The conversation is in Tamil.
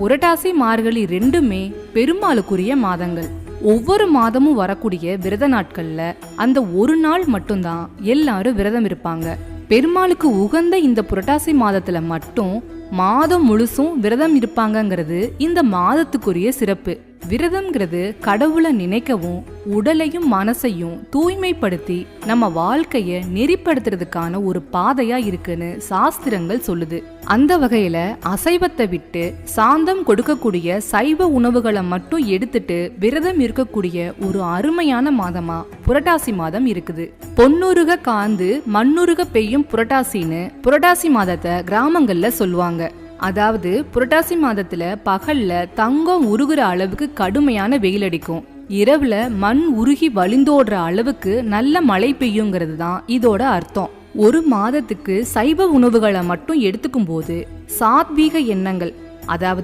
புரட்டாசி மார்கழி ரெண்டுமே பெருமாளுக்குரிய மாதங்கள். ஒவ்வொரு மாதமும் வரக்கூடிய விரத நாட்கள்ல அந்த ஒரு நாள் மட்டும்தான் எல்லாரும் விரதம் இருப்பாங்க. பெருமாளுக்கு உகந்த இந்த புரட்டாசி மாதத்துல மட்டும் மாதம் முழுசும் விரதம் இருப்பாங்கங்கிறது இந்த மாதத்துக்குரிய சிறப்பு. விரதம்ங்கிறது கடவுளை நினைக்கவும் உடலையும் மனசையும் தூய்மைப்படுத்தி நம்ம வாழ்க்கைய நெறிப்படுத்துறதுக்கான ஒரு பாதையா இருக்குன்னு சாஸ்திரங்கள் சொல்லுது. அந்த வகையில அசைவத்தை விட்டு சாந்தம் கொடுக்கக்கூடிய சைவ உணவுகளை மட்டும் எடுத்துட்டு விரதம் இருக்கக்கூடிய ஒரு அருமையான மாதமா புரட்டாசி மாதம் இருக்குது. பொன்னுருக காந்து மண்ணுருக பெய்யும் புரட்டாசின்னு புரட்டாசி மாதத்தை கிராமங்கள்ல சொல்லுவாங்க. அதாவது புரட்டாசி மாதத்துல பகல்ல தங்கம் உருகுற அளவுக்கு கடுமையான வெயில் அடிக்கும். இரவுல மண் உருகி வழிந்தோடுற அளவுக்கு நல்ல மழை பெய்யுங்கிறது தான் இதோட அர்த்தம். ஒரு மாதத்துக்கு சைவ உணவுகளை மட்டும் எடுத்துக்கும் போது சாத்வீக எண்ணங்கள், அதாவது